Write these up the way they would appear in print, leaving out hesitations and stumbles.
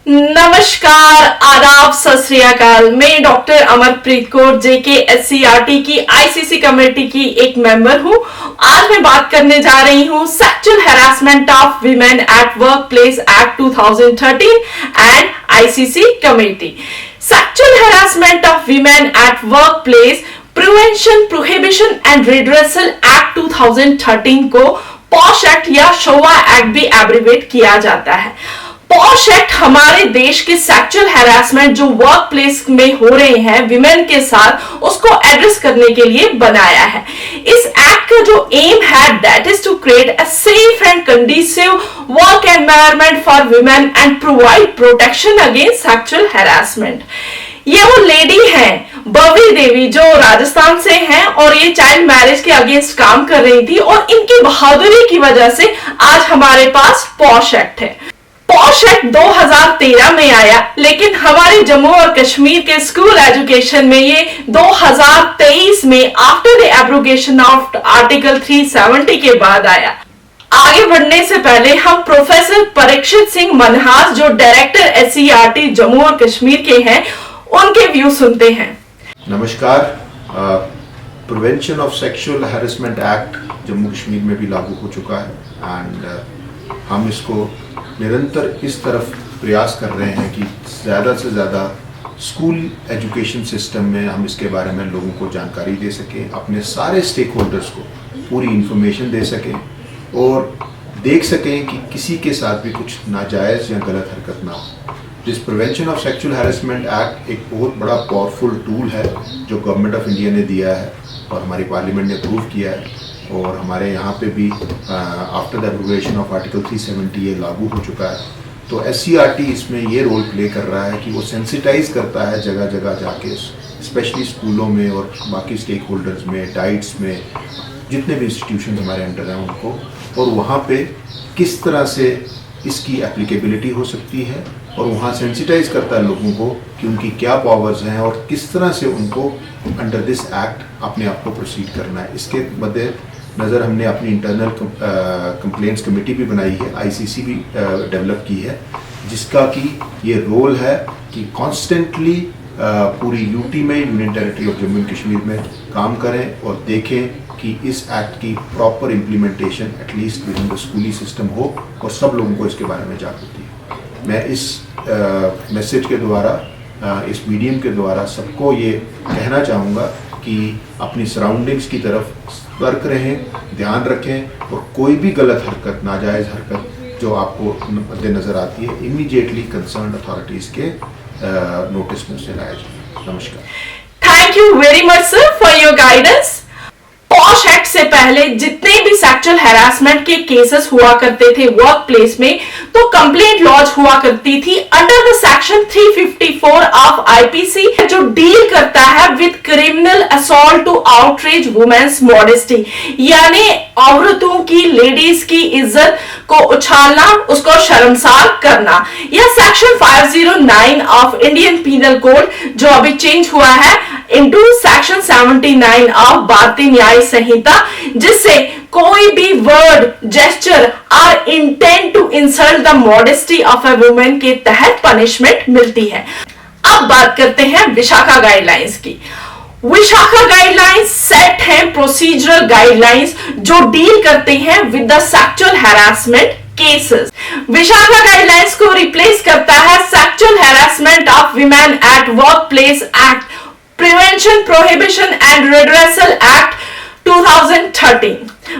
नमस्कार, आदाब, सत श्री अकाल। मैं डॉक्टर अमरप्रीत कौर जेके SCERT की ICC कमेटी की एक मेंबर हूँ। आज मैं बात करने जा रही हूँ sexual harassment of women eight work place act 2013 and ICC committee. Sexual harassment of women eight work place prevention, prohibition and redressal act 2013 को पॉश एक्ट या शोवा एक्ट भी एब्रिवेट किया जाता है। पॉश एक्ट हमारे देश के सेक्सुअल हैरासमेंट जो वर्क प्लेस में हो रहे हैं विमेन के साथ, उसको एड्रेस करने के लिए बनाया है। इस एक्ट का जो एम है that is to create a safe and conducive work environment for women and provide protection against sexual harassment. ये वो लेडी हैं बवी देवी जो राजस्थान से हैं और ये चाइल्ड मैरिज के अगेंस्ट काम कर रही थी और इनकी बहादुरी की वजह से आज हमारे पास पॉश एक्ट है। पॉश एक्ट 2013 में आया, लेकिन हमारे जम्मू और कश्मीर के स्कूल एजुकेशन में ये 2023 में after the abrogation of article 370 के बाद आया। आगे बढ़ने से पहले हम प्रोफेसर परीक्षित सिंह मनहास जो डायरेक्टर SCERT जम्मू और कश्मीर के हैं, उनके व्यू सुनते हैं। नमस्कार। Prevention of sexual harassment act Jammu Kashmir में भी लागू हो चुका है एंड हम इसको निरंतर इस तरफ प्रयास कर रहे हैं कि ज़्यादा से ज़्यादा स्कूल एजुकेशन सिस्टम में हम इसके बारे में लोगों को जानकारी दे सकें, अपने सारे स्टेक होल्डर्स को पूरी इंफॉर्मेशन दे सकें और देख सकें कि किसी के साथ भी कुछ नाजायज़ या गलत हरकत ना हो। This prevention of sexual harassment act एक बहुत बड़ा पावरफुल टूल है जो गवर्नमेंट ऑफ इंडिया ने दिया है और हमारी पार्लियामेंट ने अप्रूव किया है और हमारे यहाँ पे भी after the abrogation of article 370 ये लागू हो चुका है। तो SCERT इसमें ये रोल प्ले कर रहा है कि वो सेंसिटाइज करता है जगह जगह जाके, स्पेशली स्कूलों में और बाकी स्टेक होल्डर्स में, डाइट्स में, जितने भी इंस्टीट्यूशन हमारे अंडर हैं उनको, और वहाँ पे किस तरह से इसकी एप्लीकेबिलिटी हो सकती है और वहाँ सेंसिटाइज करता है लोगों को कि उनकी क्या पावर्स हैं और किस तरह से उनको अंडर दिस एक्ट अपने आप को प्रोसीड करना है। इसके मद्दे नज़र हमने अपनी इंटरनल कंप्लेंट्स कमेटी भी बनाई है, ICC भी डेवलप की है, जिसका कि ये रोल है कि कॉन्स्टेंटली पूरी UT में, union territory of Jammu and Kashmir में काम करें और देखें कि इस एक्ट की proper implementation at least with in the स्कूली सिस्टम हो और सब लोगों को इसके बारे में जागरूकता हो। मैं इस मैसेज के द्वारा, इस मीडियम के द्वारा सबको ये कहना चाहूँगा कि अपनी सराउंडिंग्स की तरफ सतर्क रहें, ध्यान रखें और कोई भी गलत हरकत, नाजायज़ हरकत जो आपको मद्देनज़र आती है, इमीडिएटली कंसर्न अथॉरिटीज़ के नोटिस में उसे लाया जाए। नमस्कार। Thank you very much sir for your guidance. Posh act से पहले जितने भी सेक्सुअल हैरासमेंट के केसेस हुआ करते थे वर्क प्लेस में, तो कंप्लेंट लॉन्च हुआ करती थी under the section 354 of IPC जो डील करता है with criminal assault to outrage women's modesty, यानी औरतों की, लेडीज की इज्जत को उछालना, उसको शर्मसार करना। या section 509 of Indian penal code जो अभी चेंज हुआ है इनटू सेक्शन 79 ऑफ भारतीय न्याय संहिता, जिससे कोई भी वर्ड, जेस्चर और intent to insult the modesty of a women के तहत पनिशमेंट मिलती है। अब बात करते हैं विशाखा गाइडलाइंस की। विशाखा गाइडलाइंस सेट हैं प्रोसीजरल गाइडलाइंस जो डील करते हैं with the sexual harassment cases. Vishaka guidelines को रिप्लेस करता है sexual harassment of women at work place act, prevention, prohibition and redressal act 2013।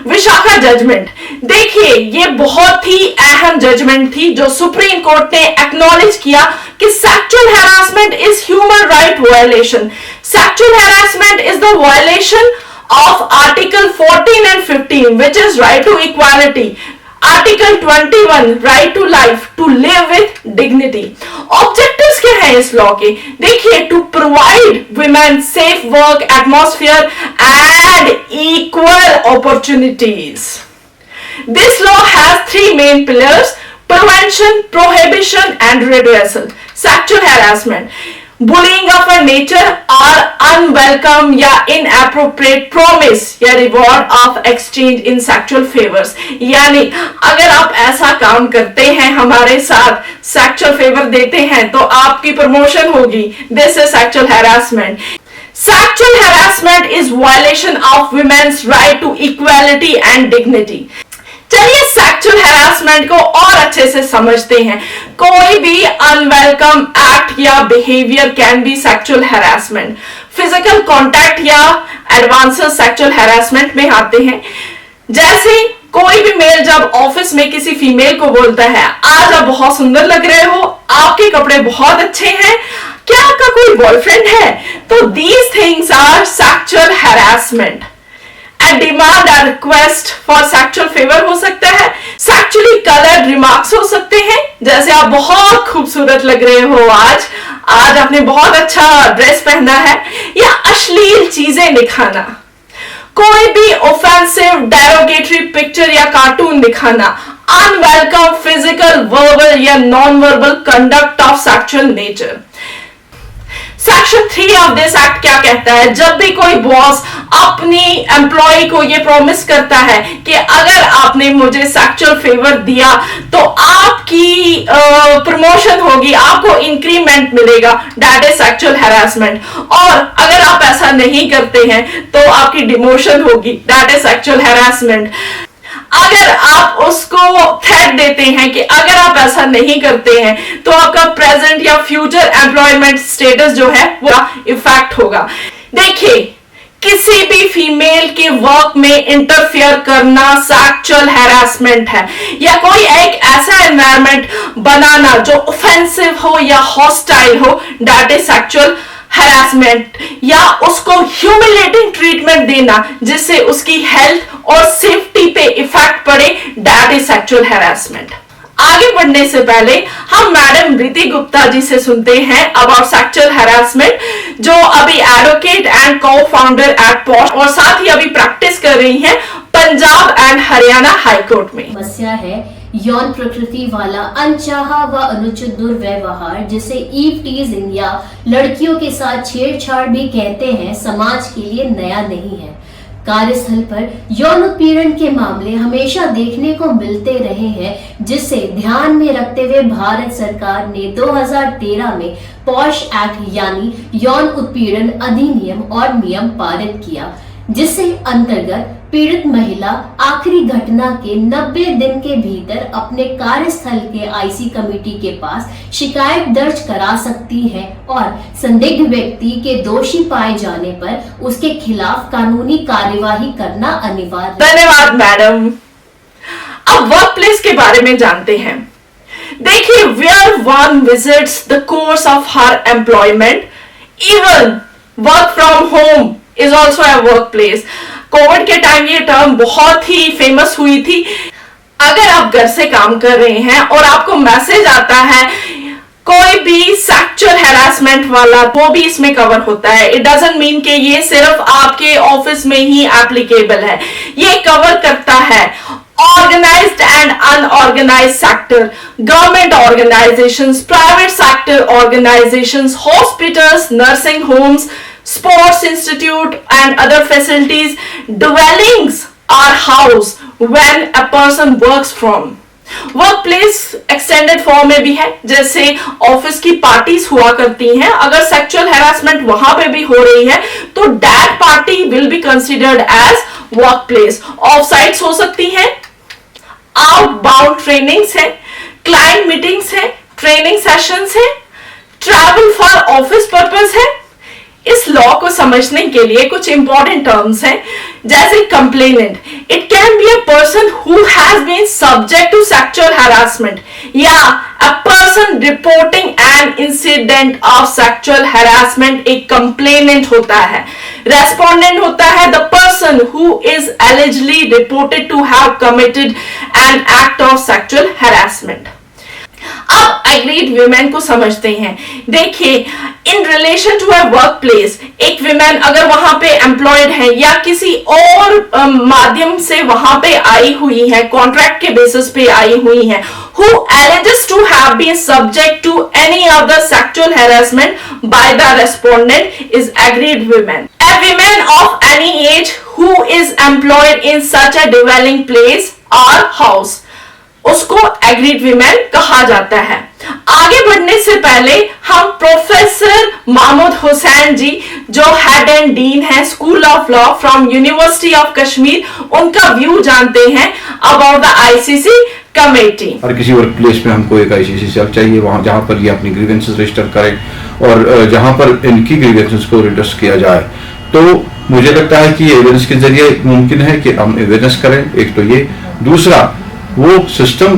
Vishaka judgement, देखिए ये बहुत ही अहम जजमेंट थी जो सुप्रीम कोर्ट ने एक्नॉलेज किया कि sexual harassment is human right violation. Sexual harassment is the violation of article 14 and 15 which is right to equality, article 21 right to life, to live with dignity. Objectives क्या है इस law के? देखिए, to provide women safe work atmosphere and equal opportunities. This law has 3 main pillars: prevention, prohibition and redressal. Sexual harassment, bullying of a nature or unwelcome या inappropriate promise या reward of exchange in sexual favors, यानी अगर आप ऐसा काम करते हैं हमारे साथ सेक्सुअल फेवर देते हैं तो आपकी प्रमोशन होगी। This is sexual harassment. Sexual harassment is violation of women's right to equality and dignity. चलिए सेक्सुअल हैरासमेंट को और अच्छे से समझते हैं। कोई भी अनवेलकम एक्ट या behaviour can be sexual harassment. Physical contact या एडवांसेस सेक्सुअल हैरासमेंट में आते हैं। जैसे कोई भी मेल जब ऑफिस में किसी फीमेल को बोलता है, आज आप बहुत सुंदर लग रहे हो, आपके कपड़े बहुत अच्छे हैं, क्या आपका कोई बॉयफ्रेंड है? तो these things are sexual harassment. And demand और रिक्वेस्ट फॉर सेक्सुअल फेवर हो सकता है। सेक्सुअली कलर्ड रिमार्क्स हो सकते हैं, जैसे आप बहुत खूबसूरत लग रहे हो आज आपने बहुत अच्छा ड्रेस पहना है, या अश्लील चीजें दिखाना। कोई भी ऑफेंसिव डेरोगेटरी पिक्चर या कार्टून दिखाना। अनवेलकम फिजिकल, वर्बल या non verbal conduct of sexual nature. Section 3 of this act क्या कहता है? जब भी कोई बॉस अपनी एम्प्लॉय को ये प्रॉमिस करता है कि अगर आपने मुझे सेक्सुअल फेवर दिया तो आपकी प्रमोशन होगी, आपको इंक्रीमेंट मिलेगा, दैट इज सेक्सुअल हैरासमेंट। और अगर आप ऐसा नहीं करते हैं तो आपकी डिमोशन होगी, दैट इज सेक्सुअल हैरासमेंट। अगर आप उसको थ्रेट देते हैं कि अगर आप ऐसा नहीं करते हैं तो आपका प्रेजेंट या फ्यूचर एम्प्लॉयमेंट स्टेटस जो है वो इफेक्ट होगा। देखिए, किसी भी फीमेल के वर्क में इंटरफियर करना सेक्सुअल हैरासमेंट है, या कोई एक ऐसा एनवायरनमेंट बनाना जो ऑफेंसिव हो या हॉस्टाइल हो, दैट इज सेक्सुअल हैरासमेंट। या उसको ह्यूमिलेटिंग ट्रीटमेंट देना जिससे उसकी हेल्थ और सेफ्टी पे इफेक्ट पड़े, दैट इज सेक्सुअल हैरासमेंट। आगे बढ़ने से पहले हम मैडम रीति गुप्ता जी से सुनते हैं अबाउट सेक्सुअल हैरासमेंट, जो अभी एडवोकेट एंड को फाउंडर एट पॉश और साथ ही अभी प्रैक्टिस कर रही हैं Punjab and Haryana high court में। समस्या है यौन प्रकृति वाला अनचाहा व अनुचित दुर्व्यवहार, जिसे ईव टीजिंग या लड़कियों के साथ छेड़छाड़ भी कहते हैं, समाज के लिए नया नहीं है। कार्यस्थल पर यौन उत्पीड़न के मामले हमेशा देखने को मिलते रहे हैं, जिसे ध्यान में रखते हुए भारत सरकार ने 2013 में पॉश एक्ट यानी यौन उत्पीड़न अधिनियम और नियम पारित किया, जिससे अंतर्गत पीड़ित महिला आखिरी घटना के 90 दिन के भीतर अपने कार्यस्थल के आईसी कमेटी के पास शिकायत दर्ज करा सकती है और संदिग्ध व्यक्ति के दोषी पाए जाने पर उसके खिलाफ कानूनी कार्यवाही करना अनिवार्य। धन्यवाद मैडम। अब वर्क प्लेस के बारे में जानते हैं। देखिए, where one visits the course of her employment, even work from home is also a work place. Covid के टाइम ये टर्म बहुत ही फेमस हुई थी। अगर आप घर से काम कर रहे हैं और आपको मैसेज आता है कोई भी सेक्सुअल हैरासमेंट वाला, वो भी इसमें कवर होता है। इट डजंट मीन कि ये सिर्फ आपके ऑफिस में ही एप्लीकेबल है, ये कवर करता है organised and unorganised sector, government organisations, private sector organisations, hospitals, nursing homes, sports institute and other facilities. Dwellings are housed when a person works from. Workplace extended form में भी है, जैसे office की parties हुआ करती हैं, अगर सेक्सुअल हैरासमेंट वहां पे भी हो रही है तो that party will be considered as workplace. Off sites हो सकती हैं, आउटबाउंड ट्रेनिंग्स है, क्लाइंट मीटिंग्स है, ट्रेनिंग सेशंस है, ट्रैवल फॉर ऑफिस पर्पस है। इस लॉ को समझने के लिए कुछ इंपॉर्टेंट टर्म्स हैं, जैसे complainant, it can be a person who has been subject to sexual harassment, या a person reporting an incident of sexual harassment एक कंप्लेनेंट होता है। रेस्पोंडेंट होता है the person who is allegedly reported to have committed an act of sexual harassment. अब aggrieved women को समझते हैं। देखिए, in relation to a work place, एक विमेन अगर वहां पे एम्प्लॉयड है या किसी और माध्यम से वहां पे आई हुई है, कॉन्ट्रैक्ट के बेसिस पे आई हुई है, who alleges to have been subject to any other sexual harassment by the respondent is agreed women. A woman of any age who is employed in such a dwelling place or house. उसको agreed women कहा जाता है। आगे बढ़ने से पहले हम professor Mahmood Hussain जी, जो हेड एंड डीन है school of law from university of Kashmir, उनका व्यू जानते हैं अबाउट द आईसीसी कमेटी। हर किसी वर्क प्लेस में हमको एक आईसीसी सेल चाहिए, वहां जहां पर ये अपनी ग्रीवेंसेस रजिस्टर करें और जहां पर इनकी ग्रीवेंसेस को रिड्रेस किया जाए। तो मुझे लगता है कि एविडेंस के जरिए मुमकिन है कि हम अवेयरनेस करें, एक तो ये, दूसरा वो सिस्टम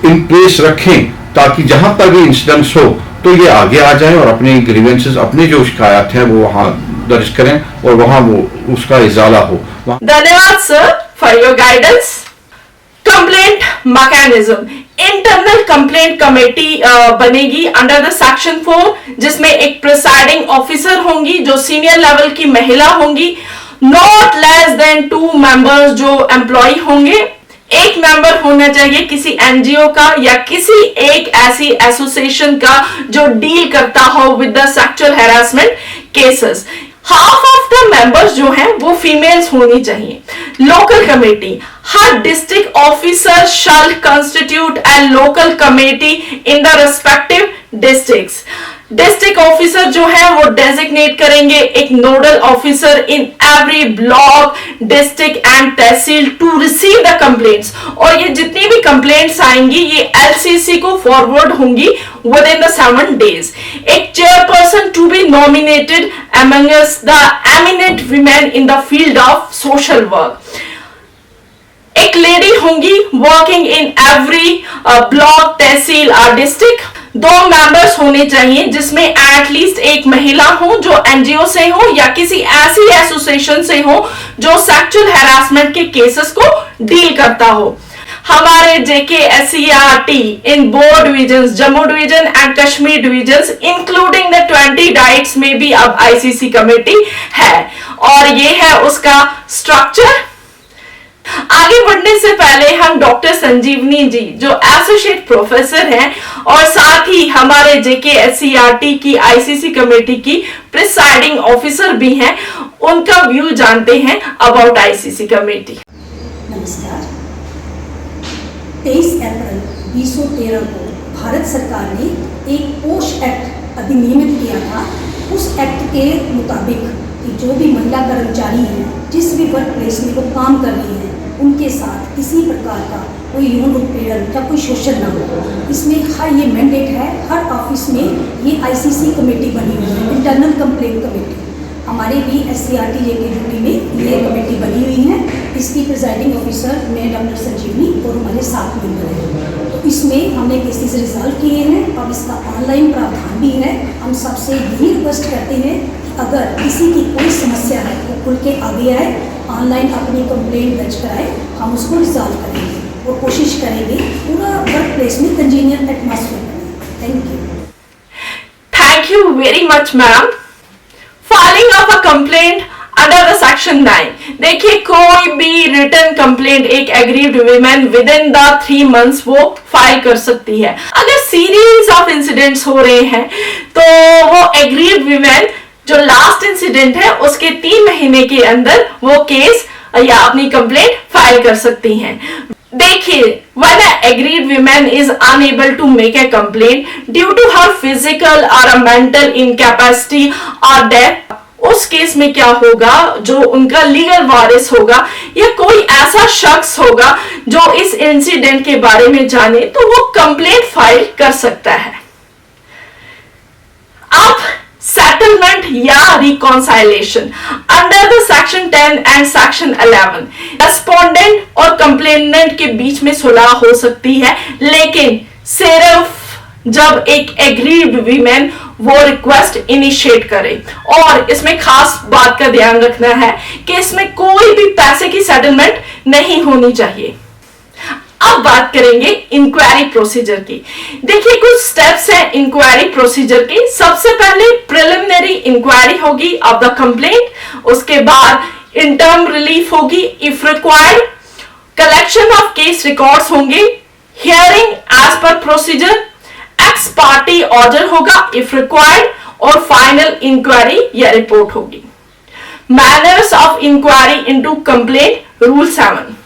इन प्लेस रखें ताकि जहां पर भी इंसिडेंट्स हो तो ये आगे आ जाए और अपनी ग्रीवेंसेस, अपनी जो शिकायत है वो वहां दर्ज करें और वहां वो उसका इजाला हो। धन्यवाद sir for your guidance. Complaint mechanism, internal complaint committee बनेगी अंडर द सेक्शन 4, जिसमें एक प्रिसाइडिंग ऑफिसर होंगी जो सीनियर लेवल की महिला होंगी, नॉट लेस देन 2 मेंबर्स जो एम्प्लॉय होंगे, एक मेंबर होना चाहिए किसी एनजीओ का या किसी एक ऐसी एसोसिएशन का जो डील करता हो with the sexual harassment cases. Half of the members जो हैं वो फीमेल्स होनी चाहिए। लोकल कमेटी, हर district officer shall constitute a local committee in the respective districts. District officer जो है वो डेजिग्नेट करेंगे एक nodal officer in every block, district and tehsil to receive the complaints, और ये जितनी भी कंप्लेंट्स आएंगी ये एलसीसी को फॉरवर्ड होंगी विद इन द 7 days। एक chairperson to be nominated amongst the eminent women in the field of social work. एक लेडी होंगी working in every block, tehsil और डिस्ट्रिक्ट। 2 मेंबर्स होने चाहिए जिसमें एटलीस्ट एक महिला हो जो एनजीओ से हो या किसी ऐसी एसोसिएशन से हो जो सेक्सुअल हैरासमेंट के केसेस को डील करता हो। हमारे JKSCRT in board divisions, Jammu division and Kashmir divisions including the 20 diets में भी अब आईसीसी कमेटी है और ये है उसका स्ट्रक्चर। आगे बढ़ने से पहले हम डॉक्टर संजीवनी जी जो एसोसिएट प्रोफेसर हैं और साथ ही हमारे JKSCRT की आईसीसी कमेटी की प्रिसाइडिंग ऑफिसर भी हैं, उनका व्यू जानते हैं अबाउट आईसीसी कमेटी। नमस्कार। 23 अप्रैल 2013 को भारत सरकार ने एक पोश एक्ट अधिनियमित किया था। उस एक्ट के मुताबिक कि जो भी महिला कर्मचारी हैं, जिस भी वर्क प्लेस में वो काम कर रही हैं, उनके साथ किसी प्रकार का कोई यौन उत्पीड़न या कोई शोषण न हो। इसमें हर ये मैंडेट है, हर ऑफिस में ये आईसीसी कमेटी बनी हुई है, इंटरनल कंप्लेंट कमेटी। हमारे भी SCRT JKUT में ये कमेटी बनी हुई है। इसकी प्रिजाइडिंग ऑफिसर मैं डॉक्टर संजीवनी और हमारे 7 मेंबर हैं। तो इसमें हमने केसेस रिजॉल्व किए हैं। अब इसका ऑनलाइन प्रावधान भी है। हम सबसे यही रिक्वेस्ट करते हैं कि अगर किसी की कोई समस्या है वो खुल के आगे आए, ऑनलाइन अपनी कंप्लेंट दर्ज कराए, हम उसको रिजॉल्व करेंगे और कोशिश करेंगे पूरा वर्क प्लेस में कंजीनियल एटमॉस्फेयर बने। Thank you. Thank you very much ma'am. Filing of a complaint under the section 9, देखिए कोई भी रिटर्न कंप्लेंट एक agreed women with in the 3 months वो फाइल कर सकती है। अगर सीरीज ऑफ इंसिडेंट्स हो रहे हैं तो वो एग्रीड वीमेन जो लास्ट इंसिडेंट है उसके 3 महीने के अंदर वो केस या अपनी कंप्लेंट फाइल कर सकती हैं। देखिए, when an agreed woman is unable to make a complaint due to her physical or a mental incapacity or death, उस केस में क्या होगा, जो उनका लीगल वारिस होगा या कोई ऐसा शख्स होगा जो इस इंसिडेंट के बारे में जाने, तो वो कंप्लेंट फाइल कर सकता है। अब सेटलमेंट या reconciliation under the section 10 and section 11, respondent और कंप्लेनेंट के बीच में सुलह हो सकती है, लेकिन सिर्फ जब एक एग्रीड वीमेन वो रिक्वेस्ट इनिशिएट करे। और इसमें खास बात का ध्यान रखना है कि इसमें कोई भी पैसे की सेटलमेंट नहीं होनी चाहिए। अब बात करेंगे इंक्वायरी प्रोसीजर की। देखिए, कुछ स्टेप्स हैं इंक्वायरी प्रोसीजर के। सबसे पहले प्रिलिमिनरी इंक्वायरी होगी ऑफ द कंप्लेंट, उसके बाद इंटर्म रिलीफ होगी if required, collection of case records होंगे, hearing as per procedure, ex parte order होगा इफ रिक्वायर्ड और फाइनल इंक्वायरी या रिपोर्ट होगी। Manners of inquiry into complaint rule 7,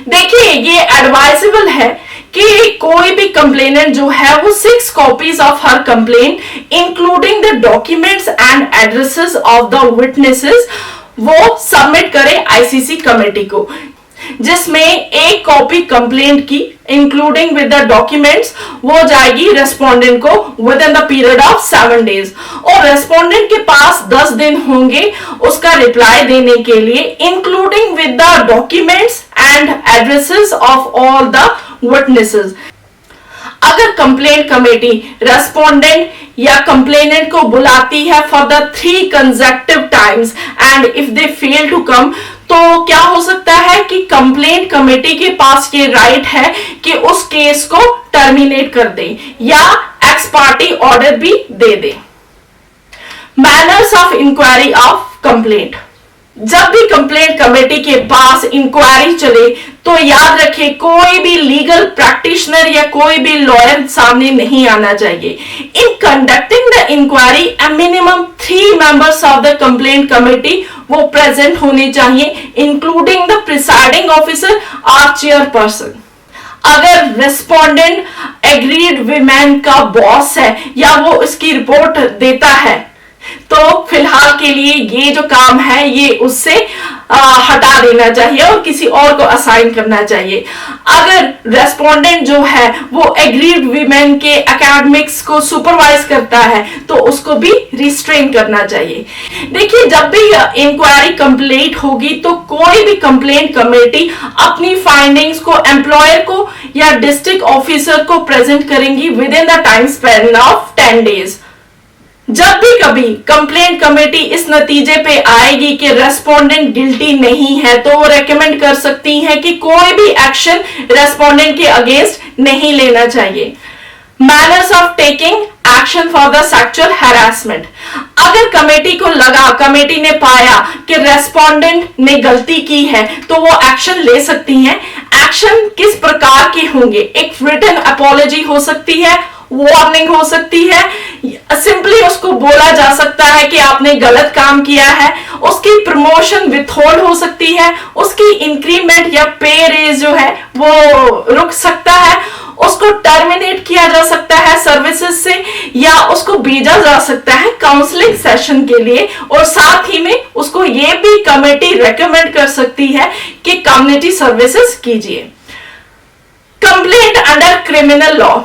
देखिए, ये एडवाइजेबल है कि कोई भी कंप्लेनेंट जो है वो 6 copies of her complaint including the documents and addresses of the witnesses वो सबमिट करे आईसीसी कमेटी को, जिसमें एक कॉपी कंप्लेंट की इंक्लूडिंग विद द डॉक्यूमेंट्स वो जाएगी रेस्पोंडेंट को with in the period of 7 days, और रेस्पोंडेंट के पास 10 दिन होंगे उसका रिप्लाई देने के लिए including with the documents and addresses of all the witnesses. अगर कंप्लेंट कमेटी रेस्पोंडेंट या कंप्लेनेंट को बुलाती है for the 3 consecutive times and if they fail to come, तो क्या हो सकता है कि कंप्लेंट कमेटी के पास ये राइट है कि उस केस को टर्मिनेट कर दे या एक्स पार्टी ऑर्डर भी दे दे। Manners of inquiry of complaint. जब भी कंप्लेंट कमेटी के पास इंक्वायरी चले तो याद रखें कोई भी लीगल प्रैक्टिशनर या कोई भी लॉयर सामने नहीं आना चाहिए। In conducting the inquiry a minimum 3 members of the complaint committee वो प्रेजेंट होने चाहिए इंक्लूडिंग द प्रिसाइडिंग ऑफिसर और चेयरपर्सन। अगर रेस्पोंडेंट एग्रीड विमेन का बॉस है या वो इसकी रिपोर्ट देता है तो फिलहाल के लिए ये जो काम है ये उससे हटा देना चाहिए और किसी और को असाइन करना चाहिए। अगर रेस्पोंडेंट जो है वो एग्रीड वीमेन के एकेडमिक्स को सुपरवाइज करता है तो उसको भी रिस्ट्रेन करना चाहिए। देखिए, जब भी इंक्वायरी कंप्लीट होगी तो कोई भी कंप्लेंट कमेटी अपनी फाइंडिंग्स को एम्प्लॉयर को या डिस्ट्रिक्ट ऑफिसर को प्रेजेंट करेंगी with in the time span of 10 days. जब भी कभी कंप्लेंट कमेटी इस नतीजे पे आएगी कि रेस्पोंडेंट गिल्टी नहीं है तो वो रेकमेंड कर सकती है कि कोई भी एक्शन रेस्पोंडेंट के अगेंस्ट नहीं लेना चाहिए। Manners of taking action for the sexual harassment. अगर कमेटी ने पाया कि रेस्पोंडेंट ने गलती की है तो वो एक्शन ले सकती है। एक्शन किस प्रकार के होंगे? एक रिटन अपॉलॉजी हो सकती है, वार्निंग हो सकती है, सिंपली उसको बोला जा सकता है कि आपने गलत काम किया है, उसकी प्रमोशन विथहोल्ड हो सकती है, उसकी इंक्रीमेंट या पे रेज जो है वो रुक सकता है, उसको टर्मिनेट किया जा सकता है सर्विसेज से या उसको भेजा जा सकता है काउंसलिंग सेशन के लिए, और साथ ही में उसको ये भी कमेटी रेकमेंड कर सकती है कि कम्युनिटी सर्विसेज कीजिए। Complaint under criminal law.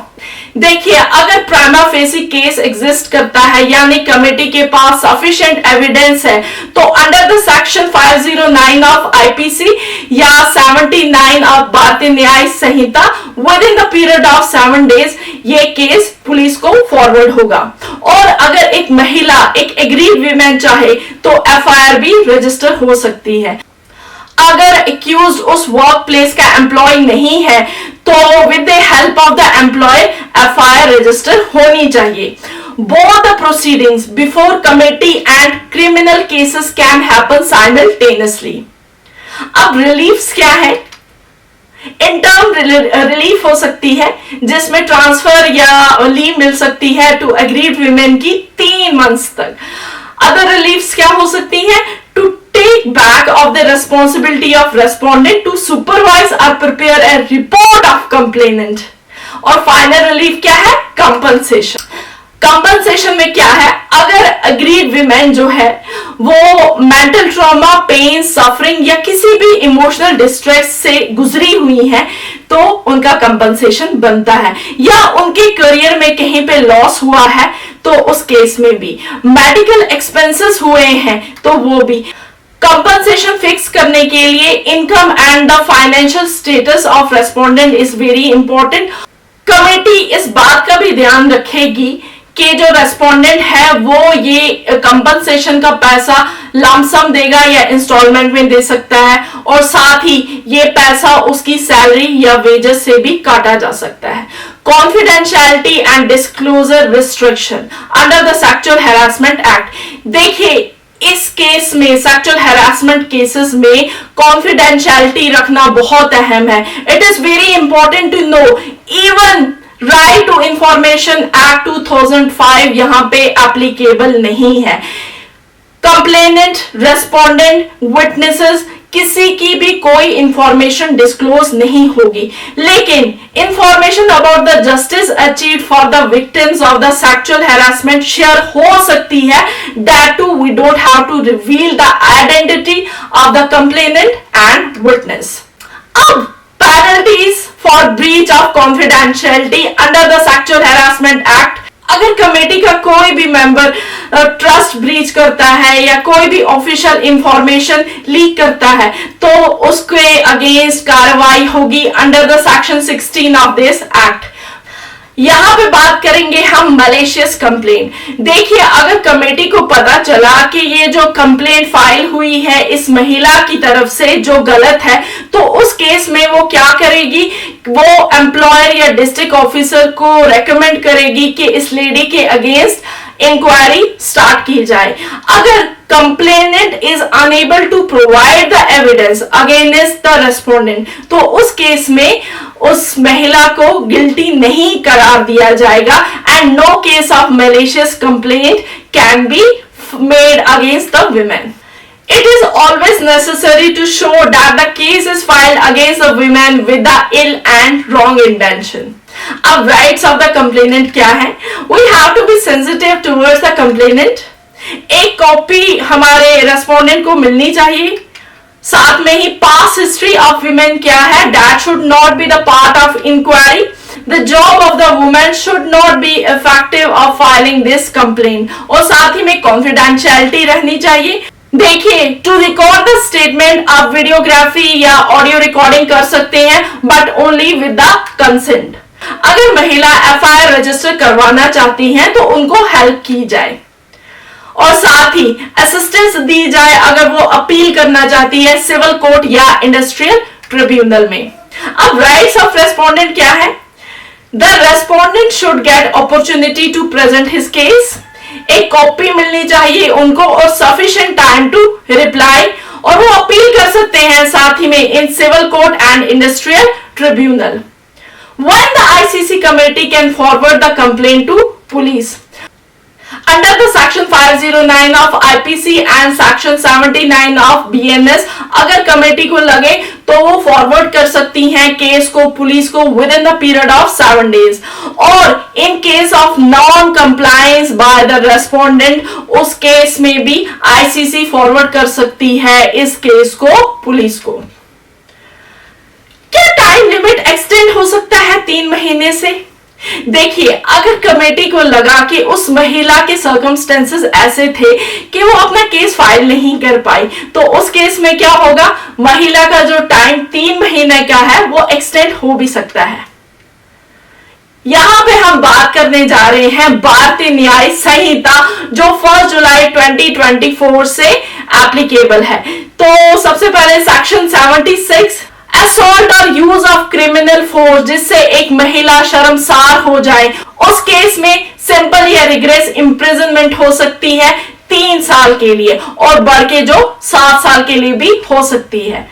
देखिए, अगर प्राइमा फेसी केस एग्जिस्ट करता है यानी कमेटी के पास सफिशिएंट एविडेंस है तो under the section 509 of IPC या 79 ऑफ भारतीय न्याय Sanhita within the period of 7 days ये केस पुलिस को फॉरवर्ड होगा। और अगर एक महिला एक एग्रीड वीमेन चाहे तो एफआईआर भी रजिस्टर हो सकती है। अगर एक्यूज्ड उस वर्क प्लेस का एम्प्लॉय नहीं है तो with the help of the employer FIR register होनी चाहिए। Both the proceedings before committee and criminal cases can happen simultaneously. अब रिलीफ्स क्या है? इंटर्म रिलीफ हो सकती है जिसमें ट्रांसफर या लीव मिल सकती है टू एग्रीड वीमेन की 3 मंथ्स तक। अदर रिलीफ्स क्या हो सकती है? To take back of the responsibility of respondent to supervise or prepare a report of complainant। और फाइनल रिलीफ क्या है? कंपनसेशन। कंपनसेशन में क्या है? अगर अग्रीड विमेन जो है वो मेंटल ट्रॉमा, पेन, सफरिंग या किसी भी इमोशनल डिस्ट्रेस से गुजरी हुई है तो उनका कंपनसेशन बनता है, या उनके करियर में कहीं पे लॉस हुआ है तो उस केस में भी, मेडिकल एक्सपेंसेस हुए हैं तो वो भी। कंपनसेशन फिक्स करने के लिए income and the financial status of respondent is very important. Committee इस बात का भी ध्यान रखेगी कि जो रेस्पोंडेंट है वो ये कंपनसेशन का पैसा लमसम देगा या इंस्टॉलमेंट में दे सकता है, और साथ ही ये पैसा उसकी सैलरी या वेजेस से भी काटा जा सकता है। Confidentiality and disclosure restriction under the sexual harassment act. देखिए, इस केस में सेक्सुअल हैरेसमेंट केसेस में कॉन्फिडेंशियलिटी रखना बहुत अहम है। It is very important to know even right to information act 2005 यहां पे एप्लीकेबल नहीं है। कंप्लेनेंट, रेस्पोंडेंट, विटनेसेस किसी की भी कोई इंफॉर्मेशन डिस्क्लोज नहीं होगी, लेकिन information about the justice achieved for the victims of the sexual harassment share हो सकती है। That too we don't have to reveal the identity of the complainant and witness. अब penalties for breach of confidentiality under the Sexual Harassment Act। अगर committee का कोई भी member trust breach करता है या कोई भी ऑफिशियल इंफॉर्मेशन लीक करता है तो उसके अगेंस्ट कार्रवाई होगी under the section 16 of this act. यहां पे बात करेंगे हम मलेशियस कंप्लेंट। देखिए, अगर कमेटी को पता चला कि ये जो कंप्लेंट फाइल हुई है इस महिला की तरफ से जो गलत है, तो उस केस में वो क्या करेगी, वो एम्प्लॉयर या डिस्ट्रिक्ट ऑफिसर को रेकमेंड करेगी कि इस लेडी के अगेंस्ट इंक्वायरी स्टार्ट की जाए। अगर complainant is unable to provide the evidence against the respondent, तो उस केस में उस महिला को गिल्टी नहीं करार दिया जाएगा and no case of malicious complaint can be made against the women. It is always necessary to show that the case is filed against the women with the ill and wrong intention. अब rights of the complainant क्या है? We have to be sensitive towards the complainant. एक copy हमारे respondent को मिलनी चाहिए। साथ में ही पास्ट हिस्ट्री ऑफ विमेन क्या है, that should not be the part of inquiry. The job of the woman should not be effective of filing this complaint. और साथ ही में confidentiality रहनी चाहिए। देखिए, टू रिकॉर्ड द स्टेटमेंट आप वीडियोग्राफी या ऑडियो रिकॉर्डिंग कर सकते हैं, but only with the consent. अगर महिला एफआईआर रजिस्टर करवाना चाहती हैं तो उनको हेल्प की जाए और साथ ही असिस्टेंस दी जाए अगर वो अपील करना चाहती है सिविल कोर्ट या इंडस्ट्रियल ट्रिब्यूनल में। अब राइट्स ऑफ रेस्पोंडेंट क्या है? The respondent should get opportunity to present his case. एक कॉपी मिलनी चाहिए उनको और सफिशिएंट टाइम टू रिप्लाई, और वो अपील कर सकते हैं साथ ही में in civil court and industrial tribunal. When the ICC committee can forward the complaint to police under the section 509 of IPC and section 79 of BNS, अगर कमेटी को लगे तो वो फॉरवर्ड कर सकती हैं केस को पुलिस को with in the period of 7 days, और in case of non compliance by the respondent उस केस में भी ICC फॉरवर्ड कर सकती है इस केस को पुलिस को। क्या टाइम लिमिट एक्सटेंड हो सकता है 3 महीने से? देखिए, अगर कमेटी को लगा कि उस महिला के सर्कमस्टेंसेस ऐसे थे कि वो अपना केस फाइल नहीं कर पाई, तो उस केस में क्या होगा, महिला का जो टाइम 3 महीने का है वो एक्सटेंड हो भी सकता है। यहां पे हम बात करने जा रहे हैं भारतीय न्याय संहिता जो 1 जुलाई 2024 से एप्लीकेबल है। तो सबसे पहले सेक्शन 76 असॉल्ट और यूज ऑफ क्रिमिनल फोर्स, जिससे एक महिला शर्मसार हो जाए, उस केस में सिंपल या रिग्रेस इम्प्रिजनमेंट हो सकती है 3 साल के लिए और बढ़ के जो 7 साल के लिए भी हो सकती है।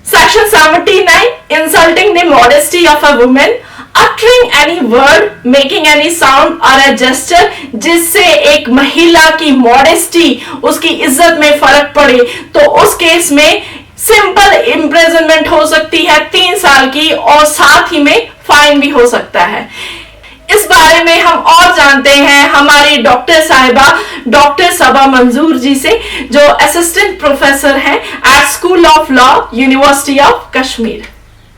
Section 79 insulting the modesty of a women, uttering any word, making any sound or a gesture जिससे एक महिला की मॉडेस्टी, उसकी इज्जत में फर्क पड़े, तो उस केस में सिंपल इम्प्रिजनमेंट हो सकती है 3 साल की और साथ ही में फाइन भी हो सकता है। इस बारे में हम और जानते हैं हमारी डॉक्टर साहिबा डॉक्टर सबा मंजूर जी से, जो असिस्टेंट प्रोफेसर हैं at school of law, university of Kashmir.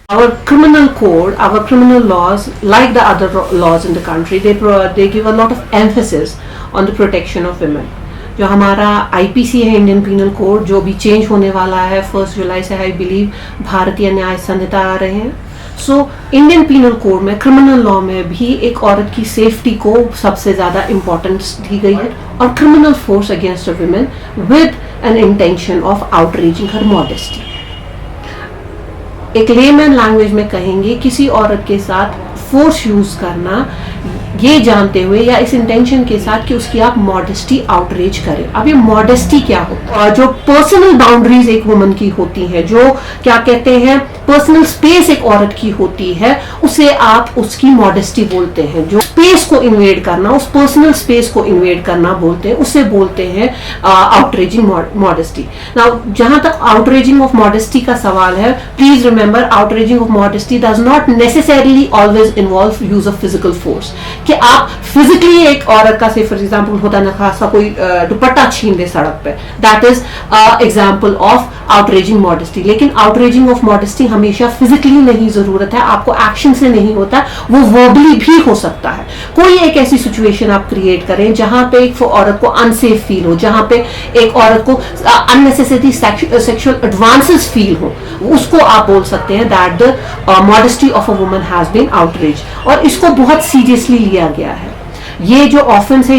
Our criminal code, our criminal laws, like the other laws in the country, they give a lot of emphasis on the protection of women. जो हमारा IPC है, Indian penal code, जो भी change होने वाला है 1 जुलाई से, I believe भारतीय न्याय संहिता आ रहे हैं। सो इंडियन पीनल कोड में, क्रिमिनल लॉ में भी एक औरत की सेफ्टी को सबसे ज़्यादा इम्पोर्टेंस दी गई है, और criminal force against a women with an intention of outraging her modesty. एक लेमैन लैंग्वेज में कहेंगे, किसी औरत के साथ फोर्स यूज करना, ये जानते हुए या इस इंटेंशन के साथ कि उसकी आप मॉडेस्टी आउटरीच करें। अब ये मॉडेस्टी क्या हो, जो पर्सनल बाउंड्रीज एक वुमन की होती है, जो क्या कहते हैं पर्सनल स्पेस एक औरत की होती है, उसे आप उसकी मॉडेस्टी बोलते हैं। जो स्पेस को इन्वेड करना, उस पर्सनल स्पेस को इन्वेड करना बोलते हैं, उसे बोलते हैं आउटरेजिंग मॉडेस्टी। नाउ जहां तक आउटरेजिंग ऑफ मॉडेस्टी का सवाल है, please remember outraging of modesty does not necessarily always involve use of physical force, कि आप फिजिकली एक औरत का से फॉर एग्जाम्पल होता ना खासा कोई दुपट्टा छीन दे सड़क पे, that is example of outraging modesty. लेकिन आउटरेजिंग ऑफ मॉडेस्टी हमेशा फिजिकली नहीं जरूरत है, आपको एक्शन से नहीं होता, वो वर्बली भी हो सकता है। कोई एक ऐसी सिचुएशन आप क्रिएट करें जहां पे एक औरत को अनसेफ फील हो, जहां पे एक औरत को अननेसेसरी सेक्सुअल एडवांसेस फील हो, उसको आप बोल सकते हैं that the modesty of a woman has been outrage, और इसको बहुत सीरियसली लिया गया है। ये जो ऑफेंस है,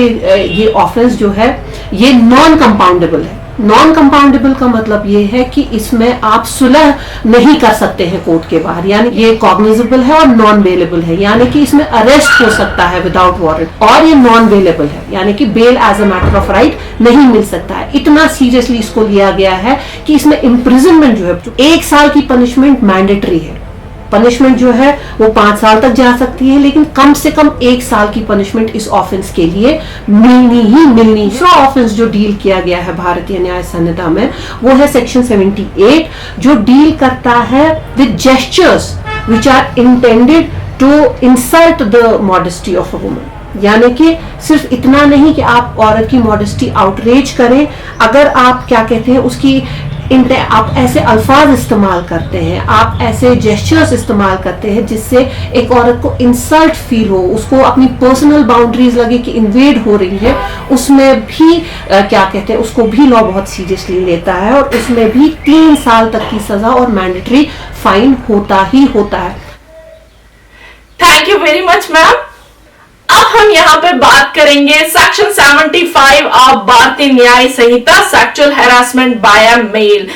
ये ऑफेंस जो है ये नॉन कंपाउंडेबल है। नॉन कंपाउंडेबल का मतलब ये है कि इसमें आप सुलह नहीं कर सकते हैं कोर्ट के बाहर, यानी ये कॉग्निजेबल है और नॉन बेलेबल है, यानी कि इसमें अरेस्ट हो सकता है विदाउट वारंट, और ये नॉन बेलेबल है, यानी कि bail as a matter of right नहीं मिल सकता है। इतना सीरियसली इसको लिया गया है कि इसमें इम्प्रिजनमेंट जो है, 1 साल की पनिशमेंट मैंडेटरी है। पनिशमेंट जो है वो 5 साल तक जा सकती है, लेकिन कम से कम 1 साल की पनिशमेंट इस ऑफेंस के लिए मिलनी ही मिलनी है। दूसरा ऑफेंस जो डील किया गया है भारतीय न्याय संहिता में, वो है सेक्शन 78, जो डील करता है with gestures which are intended to insult the modesty of a woman. यानी कि सिर्फ इतना नहीं कि आप औरत की मॉडेस्टी आउटरेज करें, अगर आप क्या कहते हैं उसकी आप ऐसे अल्फाज इस्तेमाल करते हैं, आप ऐसे जेस्चर्स इस्तेमाल करते हैं जिससे एक औरत को इंसल्ट फील हो, उसको अपनी पर्सनल बाउंड्रीज लगे कि इन्वेड हो रही है, उसमें भी क्या कहते हैं उसको भी लॉ बहुत सीरियसली लेता है, और उसमें भी 3 साल तक की सजा और मैंडेटरी फाइन होता ही होता है। Thank you very much ma'am. अब हम यहाँ पे बात करेंगे सेक्शन 75 ऑफ भारतीय न्याय संहिता, sexual harassment by a male.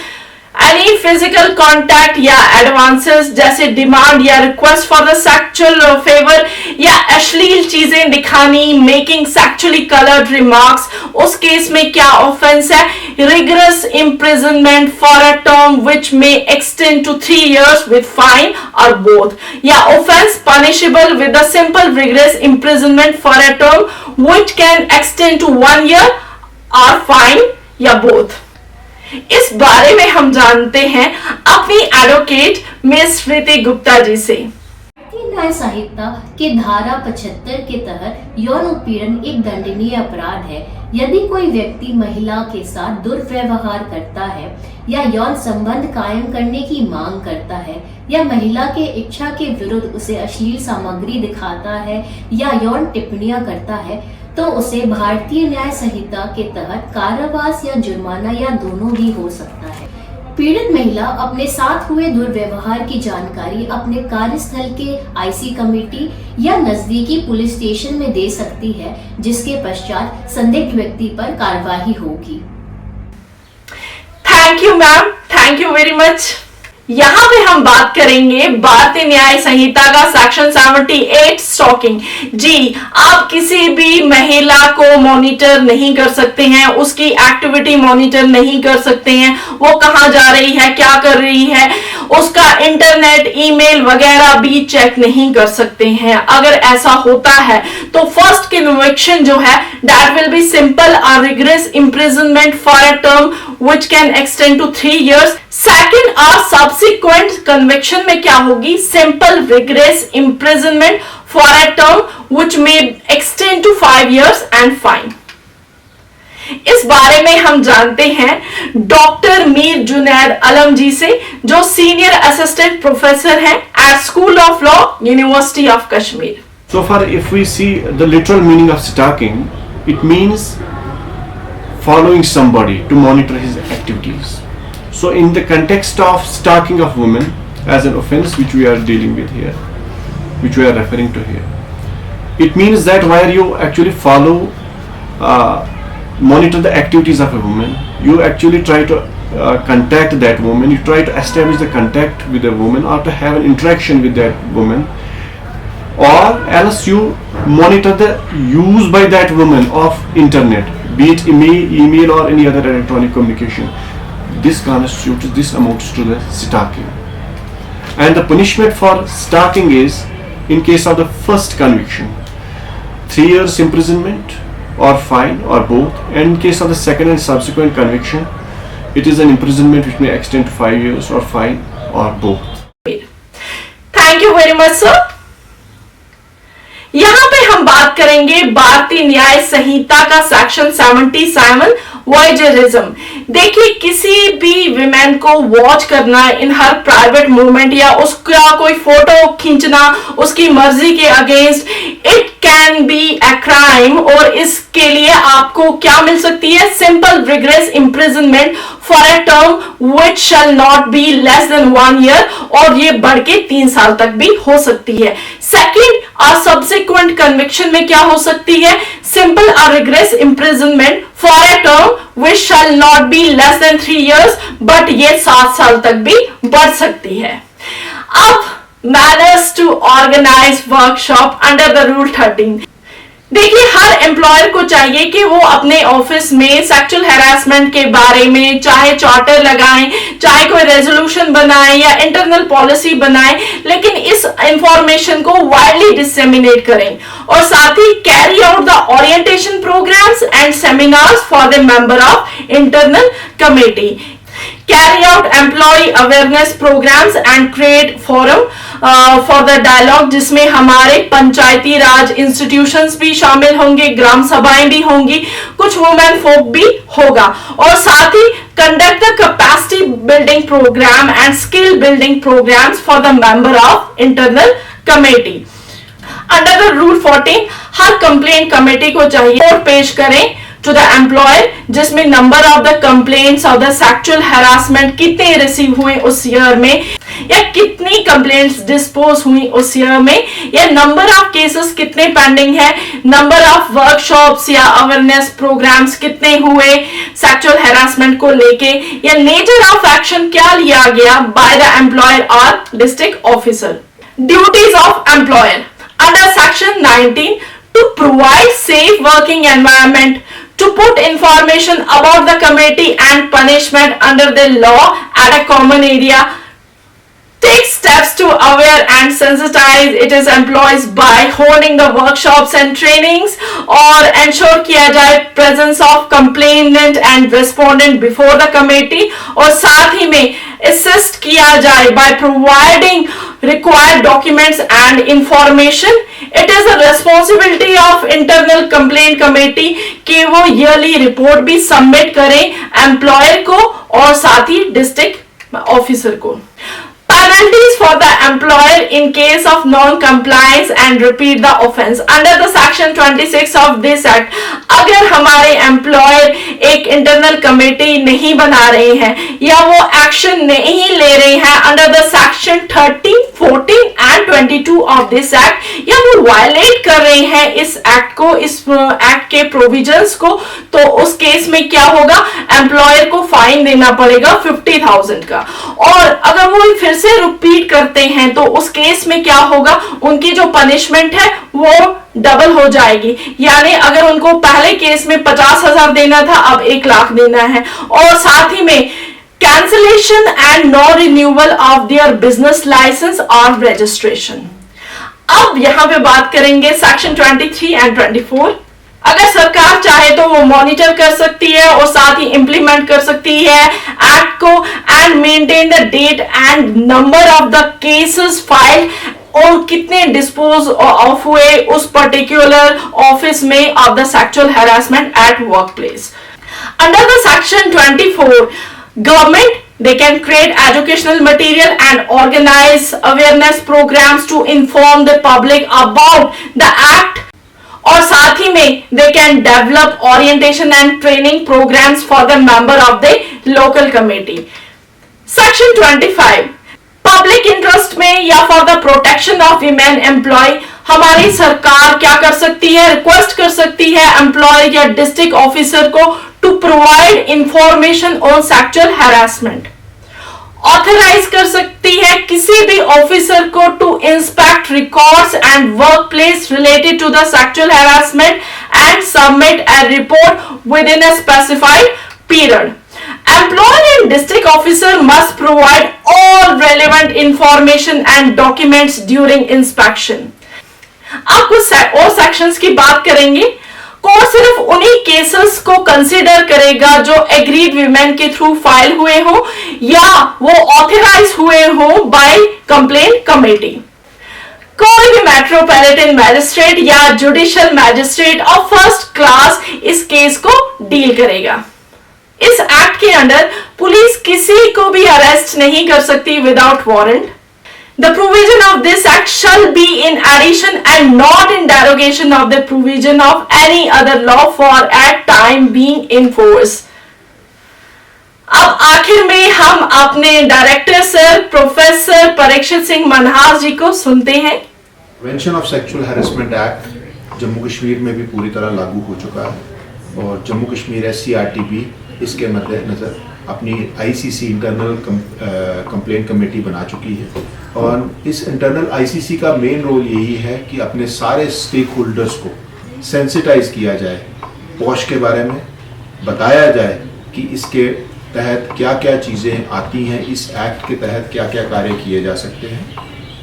Any physical contact या एडवांसेस जैसे डिमांड या request for the sexual favour या अश्लील चीजें दिखानी, मेकिंग सेक्सुअली कलर्ड रिमार्क्स, उस केस में क्या ऑफेंस है? Rigorous imprisonment for a term which may extend to 3 years with fine or both, या offence punishable with a simple rigorous imprisonment for a term which can extend to 1 year और fine या both. इस बारे में हम जानते हैं अपनी एडवोकेट मिस स्मृति गुप्ता जी से। भारतीय न्याय संहिता के धारा 75 के तहत यौन उत्पीड़न एक दंडनीय अपराध है यदि कोई व्यक्ति महिला के साथ दुर्व्यवहार करता है या यौन संबंध कायम करने की मांग करता है या महिला के इच्छा के विरुद्ध उसे अश्लील सामग्री दिखाता है या यौन टिप्पणियां करता है, तो उसे भारतीय न्याय संहिता के तहत कारावास या जुर्माना या दोनों भी हो सकता है। पीड़ित महिला अपने साथ हुए दुर्व्यवहार की जानकारी अपने कार्यस्थल के आईसी कमेटी या नजदीकी पुलिस स्टेशन में दे सकती है, जिसके पश्चात संदिग्ध व्यक्ति पर कार्रवाई होगी। Thank you ma'am, thank you very much. यहाँ पे हम बात करेंगे भारतीय न्याय संहिता का सेक्शन 78 स्टॉकिंग। जी, आप किसी भी महिला को मॉनिटर नहीं कर सकते हैं, उसकी एक्टिविटी मॉनिटर नहीं कर सकते हैं, वो कहाँ जा रही है, क्या कर रही है, उसका इंटरनेट, ईमेल वगैरह भी चेक नहीं कर सकते हैं। अगर ऐसा होता है तो फर्स्ट कन्विक्शन जो है दैट विल बी सिंपल और rigorous imprisonment for a term which can extend to 3 years। Second और सब्सिक्वेंट कन्विक्शन में क्या होगी? Simple rigorous imprisonment for a term which may extend to 5 years and fine. इस बारे में हम जानते हैं डॉक्टर मीर जुनैद आलम जी से, जो सीनियर असिस्टेंट प्रोफेसर हैं at school of law, university of Kashmir. So far, if we see the literal meaning of stalking, it means following somebody to monitor his activities. So in the context of stalking of women as an offense which we are dealing with here, which we are referring to here, it means that where you actually follow, monitor the activities of a woman, you actually try to contact that woman, you try to establish the contact with a woman or to have an interaction with that woman or else you monitor the use by that woman of internet, be it email or any other electronic communication. This amounts to the stalking. And the punishment for stalking is, in case of the first conviction, 3 years imprisonment or fine or both, and in case of the second and subsequent conviction, it is an imprisonment which may extend to 5 years or fine or both. Thank you very much sir. यहां पे हम बात करेंगे भारतीय न्याय संहिता का section 77 वॉयजरिज्म। देखिए, किसी भी विमेन को वॉच करना इन हर प्राइवेट मूवमेंट या उसका कोई फोटो खींचना उसकी मर्जी के against, it can be a crime. और इसके लिए आपको क्या मिल सकती है? Simple rigorous imprisonment for a term which shall not be less than 1 year, और ये बढ़ के 3 साल तक भी हो सकती है। सेकेंड, सब्सिक्वेंट कन्विक्शन में क्या हो सकती है? Simple rigorous imprisonment for a term which shall not be less than 3 years, but ये 7 साल तक भी बढ़ सकती है। अब manners to organise workshop under the rule 13। देखिए, हर एम्प्लॉयर को चाहिए कि वो अपने ऑफिस में सेक्सुअल हैरासमेंट के बारे में चाहे चार्टर लगाएं, चाहे कोई रेजोल्यूशन बनाएं या इंटरनल पॉलिसी बनाएं, लेकिन इस इंफॉर्मेशन को वाइडली डिसेमिनेट करें और साथ ही carry out the orientation programs and seminars for the member of internal committee, carry out employee awareness programs and create forum for the dialogue, जिसमें हमारे पंचायती राज इंस्टीट्यूशंस भी शामिल होंगे, ग्राम सभाएं भी होंगी, कुछ वुमेन फोक भी होगा, और साथ ही conduct the capacity building program and skill building programs for the member of internal committee. Under the rule 14, her complaint committee को चाहिए रिपोर्ट पेश करें टू द एम्प्लॉयर, जिसमें number of the complaints of the sexual harassment कितने receive हुए उस year में, या कितनी कंप्लेंट्स डिस्पोज हुई उस ईयर में, या नंबर ऑफ केसेस कितने पेंडिंग है, नंबर ऑफ वर्कशॉप्स या अवेयरनेस प्रोग्राम्स कितने हुए सेक्सुअल हैरासमेंट को लेके, या नेचर ऑफ एक्शन क्या लिया गया बाय द एम्प्लॉयर और district officer. Duties of employer under section 19 to provide safe working environment, to put information about the committee and punishment under the law at a common area, take steps to aware and sensitize its employees by holding the workshops and trainings, और ensure किया जाए presence of complainant and respondent before the committee, और साथ ही में assist किया जाए by providing required documents and information. It is the responsibility of internal complaint committee कि वो yearly report भी submit करें employer को और साथ ही district officer को। Penalties for the employer in case of non-compliance and repeat the offence under the section 26 of this act। अगर हमारे एम्प्लॉयर एक इंटरनल कमेटी नहीं बना रहे हैं या वो एक्शन नहीं ले रहे हैं under the section 13, 14 and 22 of this act, या वो वायलेट कर रहे हैं इस एक्ट को, इस एक्ट के प्रोविजंस को, तो उस केस में क्या होगा? एम्प्लॉयर को फाइन देना पड़ेगा 50,000 का। और अगर वो फिर से रिपीट करते हैं तो उस केस में क्या होगा? उनकी जो पनिशमेंट है वो डबल हो जाएगी, यानी अगर उनको पहले केस में 50,000 देना था, अब 1 लाख देना है, और साथ ही में cancellation and no renewal of their business licence और रजिस्ट्रेशन। अब यहां पे बात करेंगे सेक्शन 23 एंड 24। अगर सरकार चाहे तो वो मॉनिटर कर सकती है और साथ ही इंप्लीमेंट कर सकती है एक्ट को, and maintain the date and number of the cases filed, और कितने डिस्पोज ऑफ हुए उस पर्टिकुलर ऑफिस में of the sexual harassment at work place. Under the section 24, government they can create educational material and organize awareness programs to inform the public about the act, और साथ ही में they can develop orientation and training programs for the member of the local committee। Section 25, public interest में या for the protection of women employ, हमारी सरकार क्या कर सकती है? रिक्वेस्ट कर सकती है एम्प्लॉय या डिस्ट्रिक्ट ऑफिसर को to provide information on sexual harassment, authorise कर सकती है किसी भी ऑफिसर को to inspect records and work place related to the sexual harassment and submit a report within a specified period. Employer and district officer must provide all relevant information and documents during inspection. अब कुछ और sections की बात करेंगे. Court सिर्फ उन्हीं cases को consider करेगा जो एग्रीड विमेन के थ्रू फाइल हुए हो या वो ऑथराइज हुए हो बाय कंप्लेंट कमेटी. कोई भी मेट्रोपॉलिटन मैजिस्ट्रेट या judicial magistrate of first class इस केस को डील करेगा. इस एक्ट के अंडर पुलिस किसी को भी अरेस्ट नहीं कर सकती without warrant. The provision of this act shall be in addition and not in derogation of the provision of any other law for at time being in force. अब आखिर में हम अपने director sir professor Parikshit Singh Manhas ji को सुनते हैं. Prevention of sexual harassment act Jammu Kashmir में भी पूरी तरह लागू हो चुका है और जम्मू कश्मीर SCRT भी इसके मद्देनजर अपनी ICC इंटरनल कंप्लेंट कमेटी बना चुकी है. और इस इंटरनल ICC का मेन रोल यही है कि अपने सारे स्टेक होल्डर्स को सेंसिटाइज किया जाए, पॉश के बारे में बताया जाए कि इसके तहत क्या क्या चीज़ें आती हैं, इस एक्ट के तहत क्या क्या कार्य किए जा सकते हैं.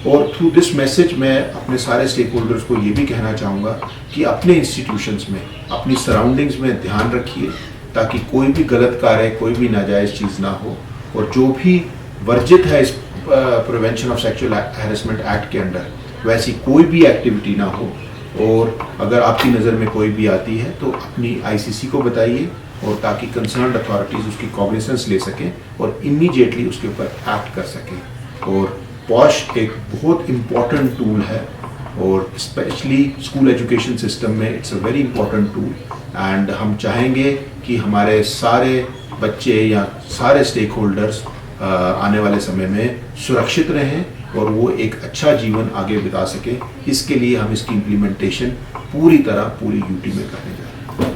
और थ्रू दिस मैसेज मैं अपने सारे स्टेक होल्डर्स को ये भी कहना चाहूँगा कि अपने इंस्टीट्यूशंस में, अपनी सराउंडिंग्स में ध्यान रखिए ताकि कोई भी गलत कार्य, कोई भी नाजायज़ चीज़ ना हो. और जो भी वर्जित है इस prevention of sexual harassment act के अंडर, वैसी कोई भी एक्टिविटी ना हो. और अगर आपकी नज़र में कोई भी आती है तो अपनी ICC को बताइए और ताकि कंसर्न्ड अथॉरिटीज़ उसकी कॉग्निजेंस ले सकें और इमीडिएटली उसके ऊपर एक्ट कर सकें. और पॉश एक बहुत इम्पॉर्टेंट टूल है और स्पेशली स्कूल एजुकेशन सिस्टम में it's a very important tool. And हम चाहेंगे कि हमारे सारे बच्चे या सारे स्टेक होल्डर्स आने वाले समय में सुरक्षित रहें और वो एक अच्छा जीवन आगे बिता सकें. इसके लिए हम इसकी इम्प्लीमेंटेशन पूरी UT में करने जा रहे हैं.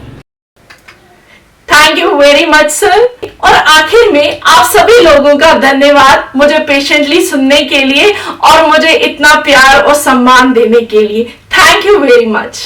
Thank you very much sir. और आखिर में आप सभी लोगों का धन्यवाद मुझे पेशेंटली सुनने के लिए और मुझे इतना प्यार और सम्मान देने के लिए. Thank you very much.